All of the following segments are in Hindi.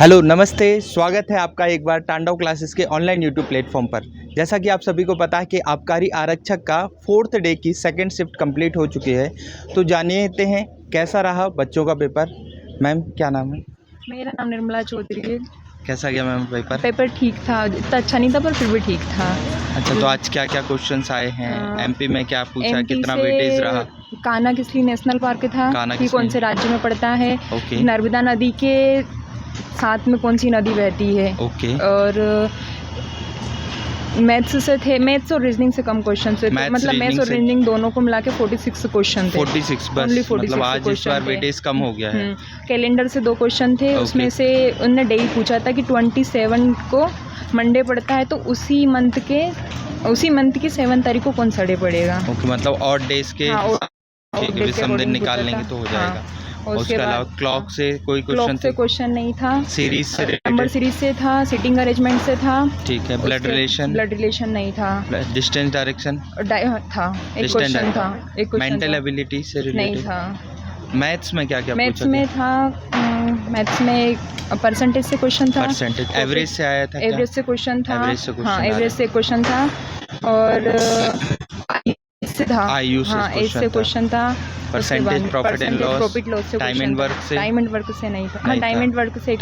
हेलो नमस्ते, स्वागत है आपका एक बार तांडव क्लासेस के ऑनलाइन यूट्यूब प्लेटफॉर्म पर। जैसा कि आप सभी को पता है कि आबकारी आरक्षक का 4th डे की सेकंड शिफ्ट कंप्लीट हो चुकी है। तो जानते हैं कैसा रहा बच्चों का पेपर। मैम क्या नाम है? मेरा नाम निर्मला चौधरी है। कैसा गया मैम पेपर? पेपर ठीक था, इतना अच्छा नहीं था पर फिर भी ठीक था। अच्छा, तो आज क्या क्या क्वेश्चंस आए हैं? एमपी में क्या पूछा, एमपी कितना से वेटेज रहा? कान्हा किसली नेशनल पार्क था कि कौन से राज्य में पड़ता है। ओके नर्मदा नदी के साथ में कौन सी नदी बहती है। ओके। और मैथ्स से थे, मैथ्स और रीजनिंग से कम क्वेश्चन थे, मतलब मैथ्स और रीजनिंग दोनों को मिला के 46 क्वेश्चन थे। 46 बस, Only 46 मतलब आज इस बार थे। वेटेज कम हो गया है। कैलेंडर से 2 क्वेश्चन थे। उसमें से उनने डे पूछा था कि 27 को मंडे पड़ता है तो उसी मंथ की 7 तारीख को कौन सा डे पड़ेगा। ओके, मतलब और डेज के विषम दिन निकाल लेंगे तो हो जाएगा। और उसके अलावा क्लॉक से कोई क्वेश्चन नहीं था। सीरीज से नंबर सीरीज से था, सिटिंग अरेंजमेंट से था। ठीक है। ब्लड रिलेशन नहीं था। डिस्टेंस डायरेक्शन था, एक क्वेश्चन था। मेंटल एबिलिटी से नहीं रिलेटेड था। मैथ्स में क्या क्या मैथ्स में था, मैथ्स में परसेंटेज से क्वेश्चन था। परसेंटेज एवरेज से आया था। एवरेज से क्वेश्चन था। एवरेज से क्वेश्चन था। और से था। आयु से क्वेश्चन था। परसेंटेज प्रॉफिट एंड लॉस से टाइम एंड वर्क से नहीं था। टाइम एंड वर्क से एक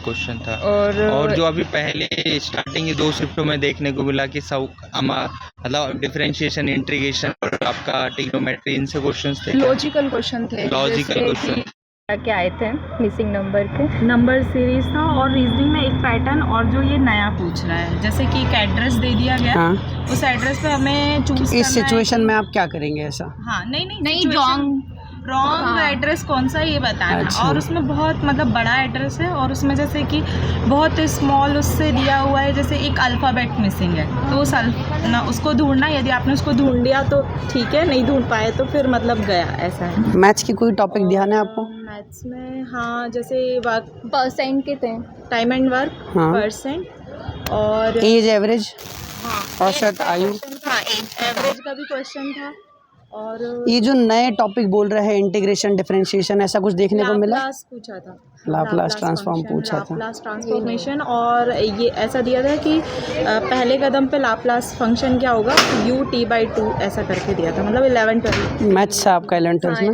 क्वेश्चन था। और जो अभी पहले स्टार्टिंग 2 शिफ्टों में देखने को मिला कि सब मतलब डिफरेंशिएशन, इंटीग्रेशन और आपका ट्रिग्नोमेट्री, इनसे क्वेश्चंस थे। लॉजिकल क्वेश्चन थे। क्वेश्चन क्या आए थे मिसिंग नंबर के? नंबर सीरीज था और रीजनिंग में एक पैटर्न, और जो ये नया पूछ रहा है जैसे कि एक एड्रेस दे दिया गया। हाँ। उस एड्रेस पे हमें चूज इस सिचुएशन में आप क्या करेंगे ऐसा? हाँ, नहीं रॉन्ग एड्रेस कौन सा ये बताना। अच्छा। और उसमें बहुत मतलब बड़ा एड्रेस है और उसमें जैसे कि बहुत स्मॉल उससे दिया हुआ है, जैसे एक अल्फ़ाबेट मिसिंग है तो उसको ढूंढना। यदि आपने उसको ढूंढ लिया तो ठीक है, नहीं ढूंढ पाए तो फिर मतलब गया, ऐसा है। मैथ्स की कोई टॉपिक ध्यान है आपको? मैथ्स में हाँ, जैसे परसेंट के थे, टाइम एंड वर्क, हाँ। परसेंट और एज एवरेज, हाँ, औसत आयु। हाँ, एवरेज का भी क्वेश्चन था। और ये जो नए टॉपिक बोल रहे हैं, इंटीग्रेशन, डिफरेंशिएशन, ऐसा कुछ देखने को मिला? लाप्लास पूछा था। लाप्लास ट्रांसफॉर्म पूछा था। Laplace transformation. और ये ऐसा दिया था कि पहले कदम पे लाप्लास फंक्शन क्या होगा, u/2 ऐसा करके दिया था, मतलब 11-12 मैथ्स से आपका 11-12 में?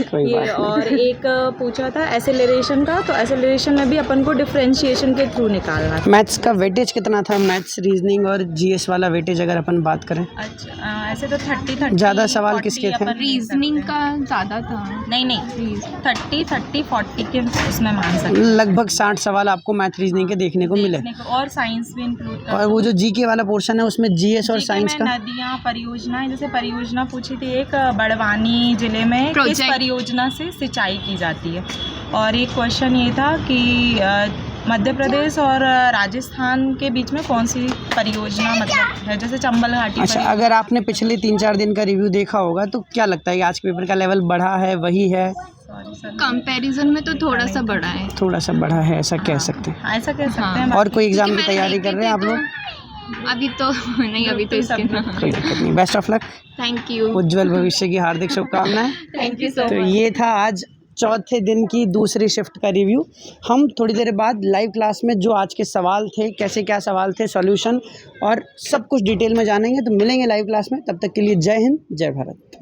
कोई ये बात और एक पूछा था एसेलरेशन का, तो एसेलरेशन में भी अपन को डिफरेंशिएशन के थ्रू निकालना था। मैथ्स का वेटेज कितना था? मैथ्स, रीजनिंग और जीएस वाला वेटेज अगर अपन बात करें। अच्छा, ऐसे तो 30 ज़्यादा सवाल किसके थे? रीजनिंग का ज़्यादा था। नहीं 30-40 के उसमें मान सकते। लगभग 60 सवाल आपको मैथ रीजनिंग के देखने को मिले। और साइंस भी इंक्लूड। और वो जो जीके वाला पोर्शन है उसमें जीएस और साइंस का नदियाँ, परियोजनाएं, जैसे परियोजना पूछी थी एक, बड़वानी जिले में किस परियोजना से सिंचाई की जाती है। और एक क्वेश्चन ये था कि मध्य प्रदेश और राजस्थान के बीच में कौन सी परियोजना मतलब है, जैसे चंबल घाटी। अच्छा, अगर आपने पिछले 3-4 दिन का रिव्यू देखा होगा तो क्या लगता है कि आज के पेपर का लेवल बढ़ा है, वही है? कंपैरिजन में तो थोड़ा सा बढ़ा है। थोड़ा सा बढ़ा है, ऐसा कह सकते हैं। ऐसा कह सकते हैं। और कोई एग्जाम की तैयारी कर रहे हैं आप लोग? अभी तो नहीं, अभी तो इसके कोई दिक्कत नहीं। Best of luck. Thank you. उज्जवल भविष्य की हार्दिक शुभकामनाएं। थैंक यू सो तो मच। ये था आज चौथे दिन की दूसरी शिफ्ट का रिव्यू। हम थोड़ी देर बाद लाइव क्लास में जो आज के सवाल थे, कैसे क्या सवाल थे, सॉल्यूशन और सब कुछ डिटेल में जानेंगे। तो मिलेंगे लाइव क्लास में, तब तक के लिए जय हिंद, जय भारत।